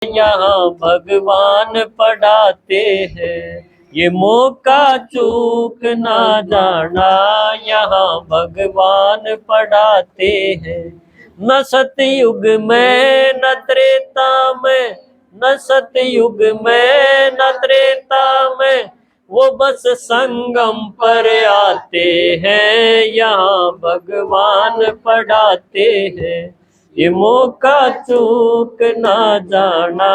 यहाँ भगवान पढ़ाते हैं, ये मौका चूक ना जाना, यहाँ भगवान पढ़ाते हैं। न सतयुग में न त्रेता में, न सतयुग में न त्रेता में, वो बस संगम पर आते हैं, यहाँ भगवान पढ़ाते हैं। ये मौका चूक ना जाना,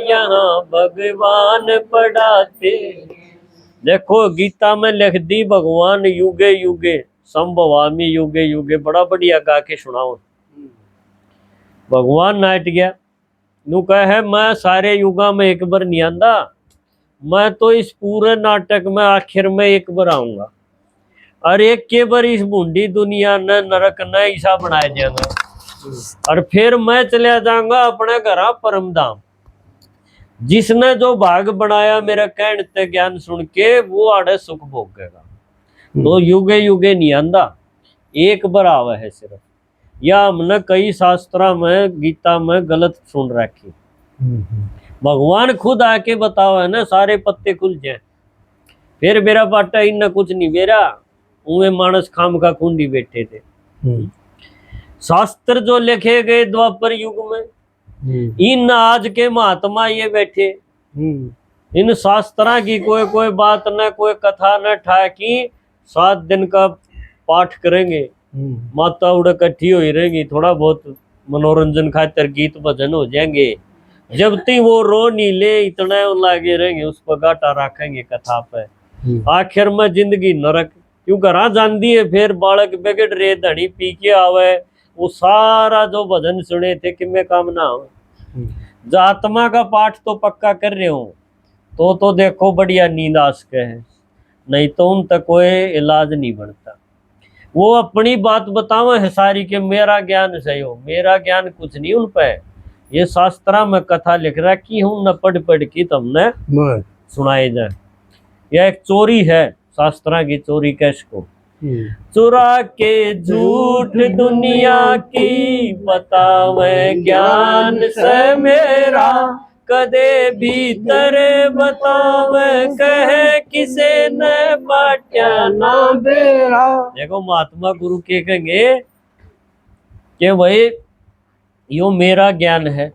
यहाँ भगवान पढ़ाते। देखो गीता में लिख दी भगवान युगे युगे संभवामि युगे युगे, बड़ा बढ़िया गा के सुनाओ। भगवान नाट गया नू कहे मैं सारे युगा में एक बार नहीं आंदा, मैं तो इस पूरे नाटक में आखिर में एक बार आऊंगा, और एक के बार इस बूंदी दुनिया ने नरक न ऐसा बनाया जाएगा, और फिर मैं चलिया जाऊंगा अपने घर परम धाम। जिसने जो भाग बनाया मेरा कहने ते ज्ञान सुन के, वो आड़े सुख भोगेगा। तो युगे युगे नहीं आंदा, एक बार आवे है सिर्फ। या हमने कई शास्त्रा में गीता में गलत सुन रखी। भगवान खुद आके बताओ है ना, सारे पत्ते खुल जाए, फिर मेरा पाटा इन कुछ नहीं मेरा, उन्हें मानस खाम का खूंडी बैठे थे। शास्त्र जो लिखे गए द्वापर युग में, इन आज के महात्मा ये बैठे, इन शास्त्रा की कोई बात न, कोई कथा न ठाकी, 7 दिन का पाठ करेंगे, माता उड़ इकट्ठी हो रहेंगी, थोड़ा बहुत मनोरंजन खातिर गीत भजन हो जाएंगे, जब तक वो रो नहीं ले इतना लागे रहेंगे, उस पर गाटा रखेंगे कथा पे। आखिर में जिंदगी नरक, क्यों करा जानती है। फिर बालक बिगड़ रहे, धनी पी के आवे, वो सारा जो भजन सुने थे कि मैं काम ना हो। जो आत्मा का पाठ तो पक्का कर रहे हो तो देखो बढ़िया नींद आ सके है, नहीं तो उन तक कोई इलाज नहीं बनता। वो अपनी बात बतावे है सारी के मेरा ज्ञान सही हो, मेरा ज्ञान कुछ नहीं उन पे। ये शास्त्रा में कथा लिख रखी हूँ न, पढ़ पढ़ की तुमने सुनाई जाए। यह एक चोरी है, शास्त्रा की चोरी कैसको चुरा के झूठ दुनिया की, बतावे ज्ञान से मेरा, कदे भीतर बतावे कहे किसे न पाट्या ना बेरा। देखो महात्मा गुरु के कहेंगे कि भाई यो मेरा ज्ञान है,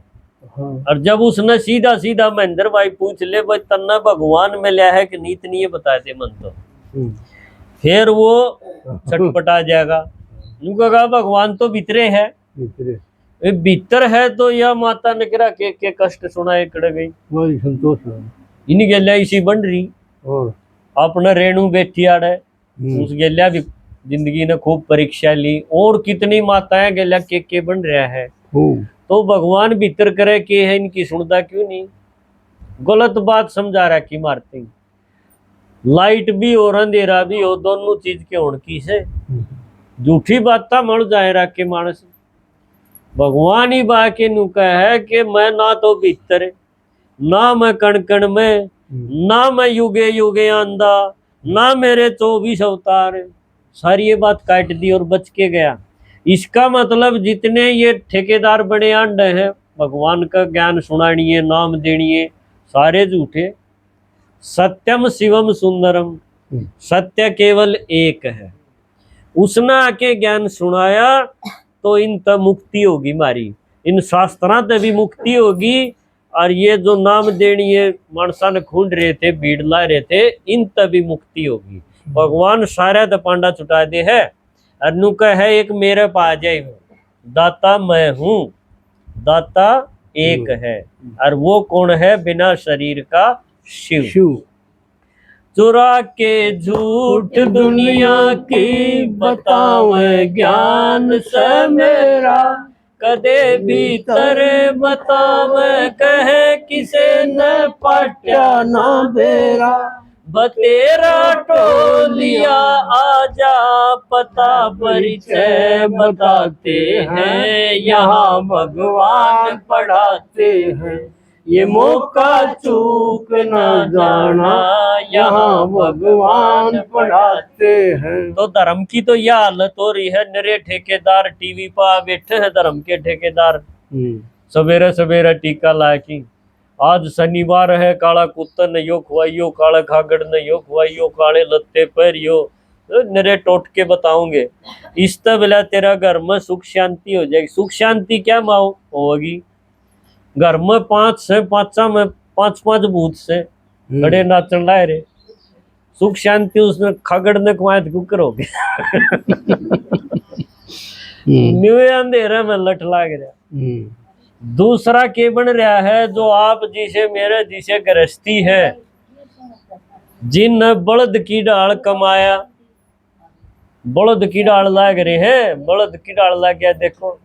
और जब उसने सीधा सीधा महेंद्र भाई पूछ ले भाई तन्ना भगवान में लिया है कि नीत नहीं, बताए थे मन तो फिर वो छटपटा जाएगा। कहा भगवान तो भीतरे है, भीतर है तो यह माता ने करा के कष्ट सुनाए कड़ गई, संतोष इन गेलिया इसी बन रही, अपने रेणु बैठी आड़े, उस गेलिया भी जिंदगी ने खूब परीक्षा ली, और कितनी माताएं गेलिया के बन रहा है। तो भगवान भीतर करे के है, इनकी सुनता क्यों नहीं। गलत बात समझा रहा कि मारते लाइट भी और अंधेरा भी हो, दोनों चीज के उड़की से झूठी बात था मर जाए रहा के मानस। भगवान ही बाके नुका है कि मैं ना तो भीतर, ना मैं कण कण में, ना मैं युगे युगे आंदा, ना मेरे 24 अवतार। सारी ये बात काट दी और बच के गया। इसका मतलब जितने ये ठेकेदार बड़े अंडे हैं, भगवान का ज्ञान सुनानिए, नाम देनिए, सारे झूठे। सत्यम शिवम सुंदरम, सत्य केवल एक है। उसने आके ज्ञान सुनाया तो इन तक मुक्ति होगी मारी, इन शास्त्रा तक भी मुक्ति होगी। और ये जो नाम देनी है मानसा ने खूंड रहे थे, भीड़ ला रहे थे, इन तक भी मुक्ति होगी। भगवान सारा द पांडा चुटा दे है, अनु का है एक मेरे पा जाए, दाता मैं हूँ, दाता एक है, और वो कौन है बिना शरीर का, शिव। चुरा के झूठ दुनिया की, बतावे ज्ञान से मेरा, कदे भीतर बतावे कहे किसे न पाट्या ना बेरा। बतेरा टोलिया आजा, पता परिचय बताते हैं, यहाँ भगवान पढ़ाते हैं। ये मौका चूक ना जाना, यहाँ भगवान पढ़ाते हैं। तो धर्म की तो यह हालत हो रही है, नरे ठेकेदार टीवी पर बैठे हैं, धर्म के ठेकेदार सवेरे सवेरे टीका ला की आज शनिवार है, काला कुत्ता न यो खुआइयो, काला खागड़ न यो खुआइयो, काले लत्ते पहरियो, नरे टोटके बताऊंगे। इस बेला तेरा घर में सुख शांति हो जाएगी। सुख शांति क्या माओ होगी? घर में पांच भूत से बड़े नाचन लाए रे, सुख शांति उसने खागड़ ने खुआए तो कुकर हो गया। न्यू अंधेरे में लठ लाग रहा। दूसरा के बन रहा है, जो आप जिसे मेरे जिसे गृहस्थी है, जिन बलद की डाल कमाया, बलद की डाल लाग रहे हैं, बलद की डाल लाग गया, देखो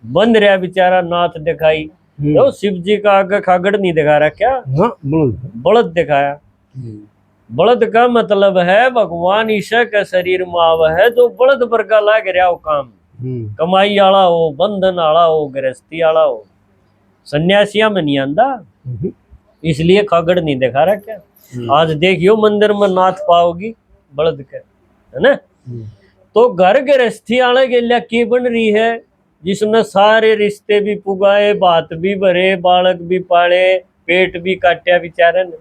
बंद रहा बेचारा, नाथ दिखाई। तो शिव जी का आगे खागड़ नहीं दिखा रहा क्या? बलद दिखाया। बलद का मतलब है भगवान ईश्वर का शरीर माव है, जो बलद वर्गा लाग रहा हो काम, कमाई आला हो, बंधन आला हो, गृहस्थी आला हो। सन्यासिया में नहीं आंदा, इसलिए खागड़ नहीं दिखा रहा क्या? आज देखियो मंदिर में नाथ पाओगी बलद के, है ना? तो घर गृहस्थी आले के लिए की बन रही है, जिसने सारे रिश्ते भी पुगाए, बात भी भरे, बालक भी पाले, पेट भी काटा बेचारे ने,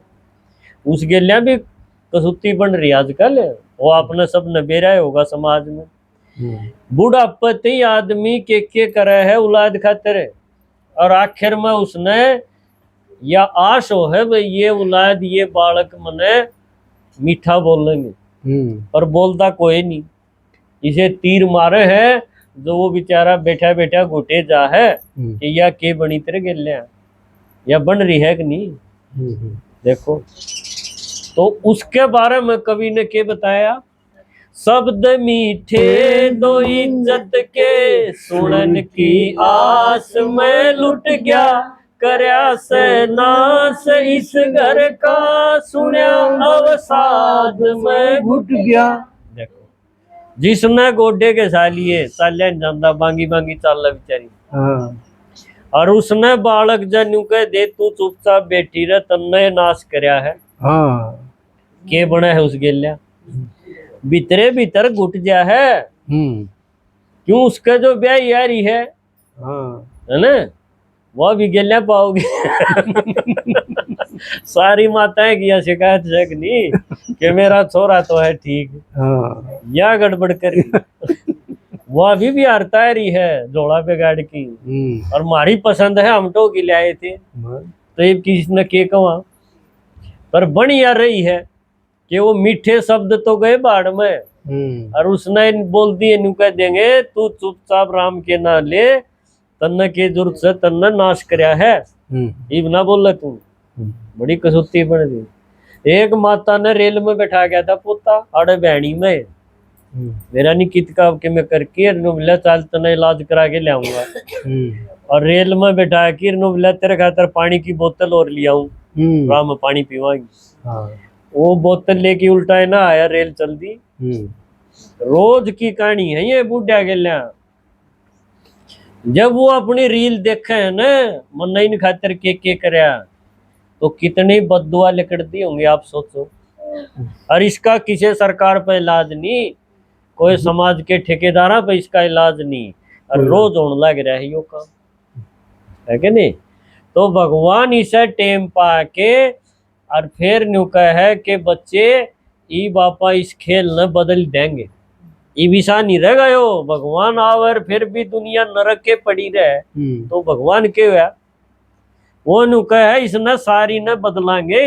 उस गेलिया भी कसुती बन रही आजकल। वो आपने सब नबेरा होगा समाज में। बुढ़ापे आदमी के करे है औलाद खातिर, और आखिर में उसने या आश हो है भाई ये औलाद ये बालक मने मीठा बोलेंगे, पर बोलता कोई नहीं। इसे तीर मारे है जो वो बेचारा बैठा बैठा घुटे जा है कि या के बनी तेरे गेलिया या बन रही है कि नहीं। देखो तो उसके बारे में कवि ने क्या बताया? शब्द मीठे दो इज्जत के, सुनन की आस में लुट गया, करया से नास इस घर का, सुनया अवसाद में घुट गया। देखो जिसने गोडे के सालिए सालिया जांदा बांगी बांगी चाल बेचारी, और उसने बालक जनु कह दे तू चुपचाप बैठी रह, तन्ने नाश करया है। के बना है उस गेल्या, भीतरे भीतर घुट जा है। क्यों? उसका जो ब्याह यारी है ना, वो भी गेल्या पाओगे। सारी माताएं की शिकायत है कि नहीं कि मेरा छोरा तो है ठीक, या गड़बड़ कर। वह भी हारता रही है जोड़ा पे गाड़ की, और मारी पसंद है, हम तो की ले आए थे, तो ये किसी ने के कहा, पर बन यार रही है कि वो मीठे शब्द तो गए बाढ़ में, और उसने बोल दिए नु कह देंगे तू चुपचाप राम के ना ले, तन्ने के जरूरत से तन्ने नाश करया है, इब ना बोल तू। बड़ी कसुती बन गई। एक माता ने रेल में बैठा गया था पोता आड़े बहनी में, मेरा नहीं कित का के मैं करके मिला चाल तना इलाज करा के ले आऊंगा, और रेल में बैठा के मिला तेरे खातर पानी की बोतल और लिया हूँ, राम पानी पीवाएंगे। वो बोतल लेके उल्टा है ना आया, रेल चल दी। रोज की कहानी है ये बूढ़ा गेल्या। जब वो अपनी रील देखे है ना मन नहीं खातर के करया, तो कितनी बद्दुआ लिकड़ती होंगी आप सोचो। और इसका किसी सरकार पे इलाज नहीं, कोई समाज के ठेकेदारा पे इसका इलाज नहीं, और रोज होने लग रहा है यो काम, है कि नहीं? तो भगवान इसे टेम पा के और फिर न्यू है कि बच्चे ई बापा इस खेल न बदल देंगे, ये विषा नहीं रह गयो। भगवान आवर फिर भी दुनिया नरक के पड़ी रहे, तो भगवान के हुआ वो नु है इसने सारी न बदलांगे।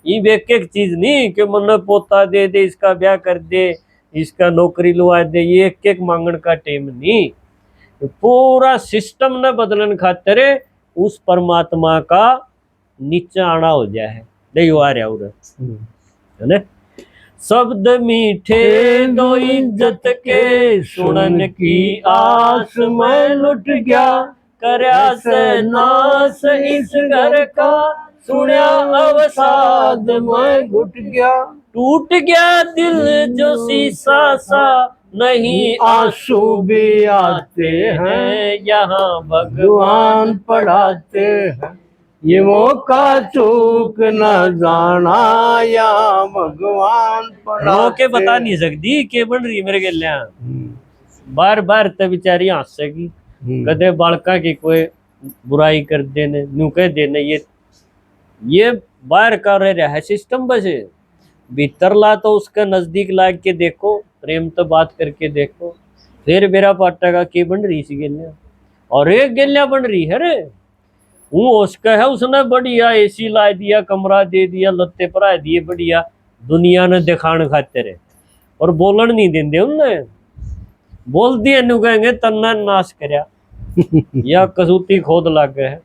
ये एक एक चीज नहीं कि मन पोता दे दे, इसका ब्याह कर दे, इसका नौकरी लुआ दे, ये एक एक मांगण का टेम नहीं। पूरा सिस्टम न बदलन खातिर उस परमात्मा का नीचे आना हो जाए, नहीं आ रहा है ना। शब्द मीठे दो इज्जत के, सुनन की आस में लुट गया, करया से नास इस घर का, सुनया अवसाद में घुट गया। टूट गया दिल जो शीशा सा, नहीं आंसू भी आते हैं, यहाँ भगवान पढ़ाते हैं, ये मौका चूक न जाना, या भगवान रो के बता नहीं सकती के बन रही मेरे गेल्या। बार बार तो बेचारी हंसेगी, कदे बालका की कोई बुराई कर देने, न्यू कह देने, ये बाहर का रह है सिस्टम। बस भीतर ला तो उसका नजदीक ला के देखो, प्रेम तो बात करके देखो, फिर मेरा पाटा का की बन रही सी गेलिया, और एक गेलिया बन रही है रे। वो उसका है, उसने बढ़िया एसी ला दिया, कमरा दे दिया, लत्ते परा दिए बढ़िया, दुनिया ने दिखाने खाते रहे, और बोलन नहीं देंगे उनने। बोल दिए नु कहेंगे तन्ना नाश करया या कसूती खोद लग गए।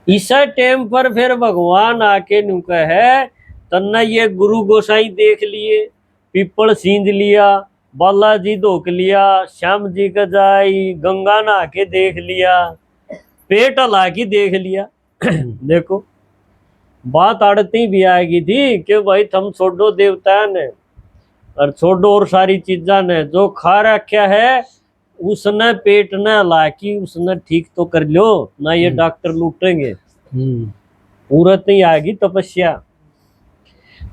इस टाइम पर फिर भगवान आके नु कहे तन्ना ये गुरु गोसाई देख लिए, पीपल सींच लिया, बालाजी धोक लिया, श्याम जी का जाई, गंगा नहा के देख लिया, पेट हला के देख लिया। देखो बात आड़ती भी आएगी थी कि भाई तुम छोड़ो देवता ने और छोड़ो और सारी चीजा ने, जो खा रखा है उसने पेट ने हला की उसने ठीक तो कर लो ना, ये डॉक्टर लूटेंगे, पूरत नहीं आएगी तपस्या।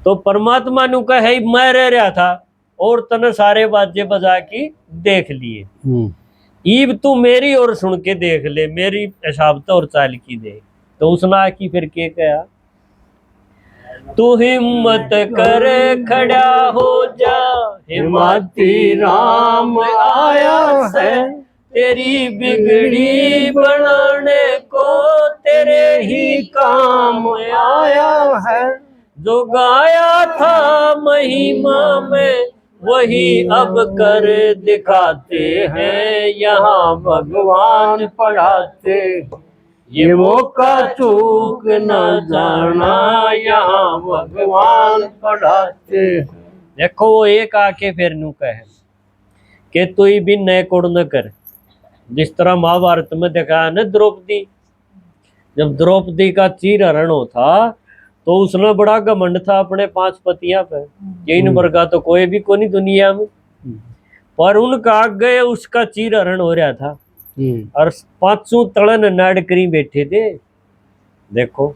तो परमात्मा नु का है मैं रह रहा था और तने सारे बाजे बजा की देख लिए, ईब तू मेरी और सुन के देख ले, मेरी हिसाब तो और चाल की दे। तो उसने आकी फिर के कहा, तू हिम्मत कर खड़ा हो जा, हिम्मती राम आया है, तेरी बिगड़ी बनाने को तेरे ही काम आया है। जो गाया था महिमा में वही अब कर दिखाते हैं, यहाँ भगवान पढ़ाते, ये मौका चूक न जाना, यहाँ भगवान पढ़ाते। देखो वो एक आके फिर नू कहे कि तू भी नए कोड़ न कर, जिस तरह महाभारत में देखा न द्रौपदी, जब द्रौपदी का चीर हरण हो था तो उसने बड़ा घमंड था अपने 5 पतियां पे, ये इन वर्गा तो कोई भी को नहीं दुनिया में, पर उनका आगे उसका चीर हरण हो रहा था और 5 तड़न नाड़ करी बैठे थे। देखो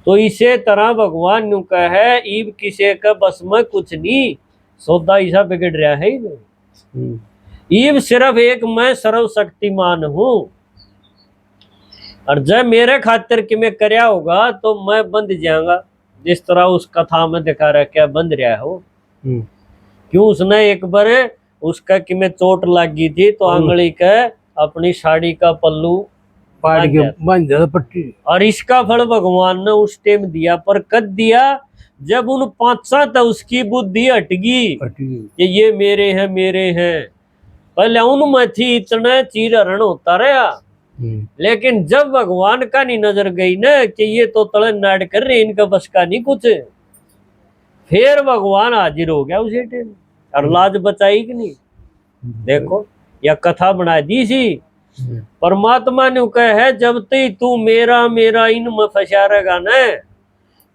तो इसे तरह भगवान नु कहे ईब किसे का बस में कुछ नहीं, सौदा ऐसा बिगड़ रहा है ईब सिर्फ एक मैं सर्वशक्तिमान हूं, और जब मेरे खातिर कि मैं करया होगा तो मैं बंद जाऊंगा, जिस तरह उस कथा में दिखा रहा क्या बंद रहा हो। क्यों उसने एक बार उसका कि मैं चोट लग गई थी तो आंगली का अपनी साड़ी का पल्लू पाड़ के बांध दिया पट्टी, और इसका फल भगवान ने उस टाइम दिया, पर कद दिया जब उन 5 तक उसकी बुद्धि हटगी कि ये मेरे हैं मेरे हैं। पहले उनमें थी इतना चीर हरण होता रहा, लेकिन जब भगवान का नहीं नजर गई ना कि ये तो तड़न नाड़ कर रहे, इनका बस का नहीं कुछ, फिर भगवान हाजिर हो गया उसी टाइम और लाज बचाई कि नहीं। देखो यह कथा बना दी सी। परमात्मा ने कहे जब तक तू मेरा मेरा इनमें फंसा रहेगा ना,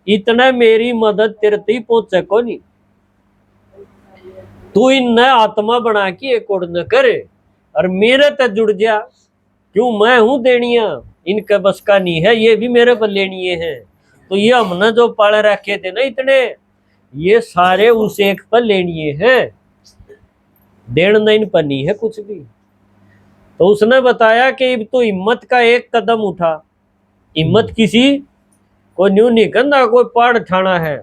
इतना मेरी मदद तेरे तक पहुंचे को नहीं। तू इन आत्मा बना के एक न करे और मेरे तक जुड़ जा, क्यों मैं हूं देनिया, इनका बस का नहीं है, ये भी मेरे पर लेनी है। तो ये हमने जो पाले रखे थे ना इतने, ये सारे उस एक पर लेनी है, देन नहीं इन पर नहीं है कुछ भी। तो उसने बताया कि तो हिम्मत का एक कदम उठा, हिम्मत किसी को न्यू नहीं करना, कोई पहाड़ ठाना है,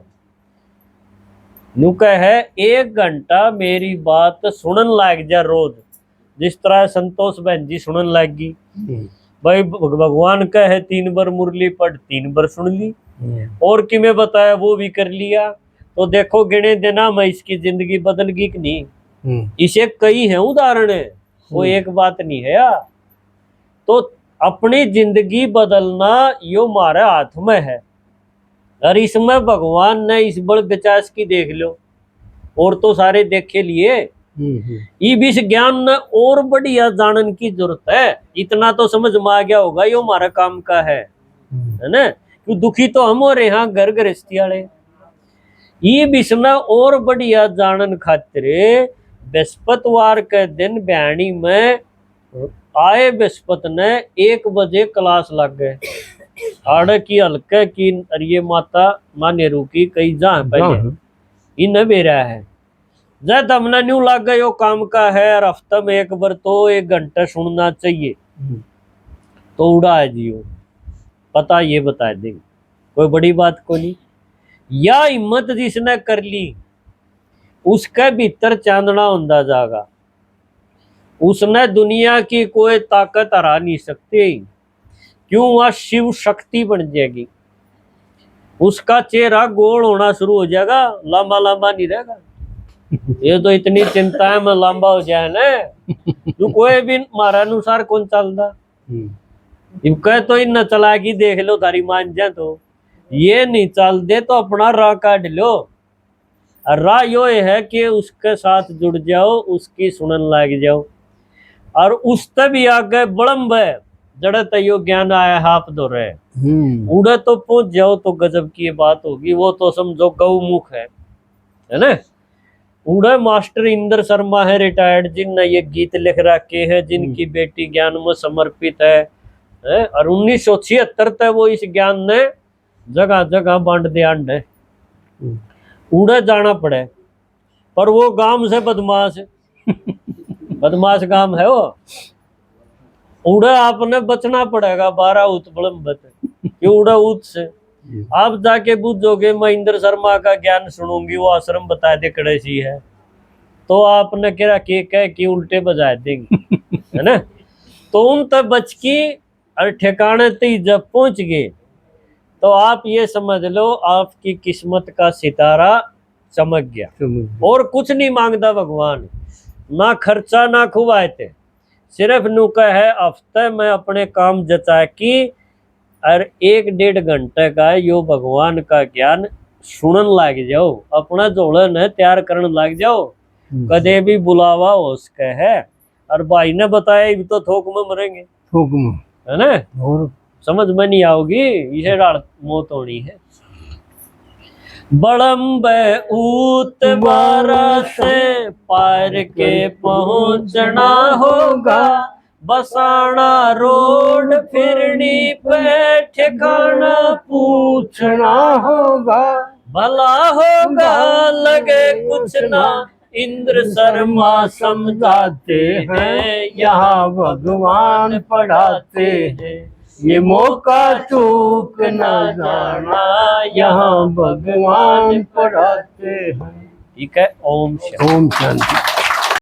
न्यू है 1 घंटा मेरी बात सुनन लग जा रोज, जिस तरह संतोष बहन जी सुनन लग गई भाई, भगवान का है 3 बार मुरली पढ़ 3 बार सुन ली, और कि मैं बताया वो भी कर लिया। तो देखो गिने देना मैं इसकी जिंदगी बदल गई कि नहीं। इसे कई है उदाहरण है, वो एक बात नहीं है यार। तो अपनी जिंदगी बदलना यो हमारे हाथ में है, और इसमें भगवान ने इस बड़ विचास की देख लो, और तो सारे देखे लिए। इस ज्ञान ने और बढ़िया जानन की जरूरत है, इतना तो समझ में आ गया होगा यो हमारा काम का है ना। क्यों दुखी तो हम हो रहे हैं घर गृहस्थी वाले, इसमें और बढ़िया जानन खातिर बृहस्पतिवार के दिन बयानी में आए बृहस्पति ने 1 बजे क्लास लग गए, आड़े की हल्के की अरिये माता मानेरू की कई जहाँ पहले इन बेरा है, जब हमने न्यू लग गए काम का है, और हफ्ते में 1 बार तो 1 घंटा सुनना चाहिए। तो उड़ा है जियो, पता ये बता देंगे, कोई बड़ी बात को नहीं। या हिम्मत जिसने कर ली उसके भीतर चांदना होंदा जागा, उसने दुनिया की कोई ताकत हरा नहीं सकती। क्यों? वह शिव शक्ति बन जाएगी, उसका चेहरा गोल होना शुरू हो जाएगा, लंबा लंबा नहीं रहेगा। ये तो इतनी चिंता है मैं लंबा हो जाए ना, तो कोई भी हमारा अनुसार कौन चलता। कह तो इन चलाकी देख लो तारी मान जा, तो ये नहीं चल दे तो अपना राह काट लो। राह यो है कि उसके साथ जुड़ जाओ, उसकी सुनन लग जाओ, और उससे भी आगे बड़म्ब है जड़े तयो ज्ञान आया हाथ धो रहे, उड़े तो पहुंच जाओ तो गजब की बात होगी। वो तो समझो गौमुख है ना। उड़े मास्टर इंद्र शर्मा है रिटायर्ड, जिनने ये गीत लिख रखे हैं, जिनकी बेटी ज्ञान में समर्पित है, और 1976 तक वो इस ज्ञान ने जगह जगह बांट दिया है। उड़े जाना पड़े, पर वो गांव से बदमाश बदमाश गांव है वो। उड़े आपने बचना पड़ेगा 12 उत बलम्बत, क्यों उड़े उत से आप जाके बुझोगे मैं इंद्र शर्मा का ज्ञान सुनूंगी, वो आश्रम बता दे कड़े सी है, तो आपने क्या कह कि उल्टे बजा देंगे है ना। तो उन तक बच की और ठिकाने तक जब पहुंच गए तो आप ये समझ लो आपकी किस्मत का सितारा चमक गया। और कुछ नहीं मांगता भगवान, ना खर्चा ना खुवाते, सिर्फ नुका है हफ्ते में अपने काम जचा की, और 1-1.5 घंटे का यो भगवान का ज्ञान सुनन लग जाओ, अपना जोड़न है तैयार करने लग जाओ, कदे भी बुलावा हो उसके है। और भाई ने बताया तो थोक में मरेंगे, थोक में है ना, और समझ में नहीं आओगी, इसे मौत होनी है। बड़म्ब ऊत 12 से पार के पहुंचना होगा, बसाना रोड फिरनी पे ठिकाना पूछना होगा, भला होगा लगे कुछ ना, इंद्र शर्मा समझाते हैं, यहाँ भगवान पढ़ाते हैं, ये मौका चूक न जाना, यहाँ भगवान पढ़ाते हैं। ठीक है। ओम शांति। ओम शांति।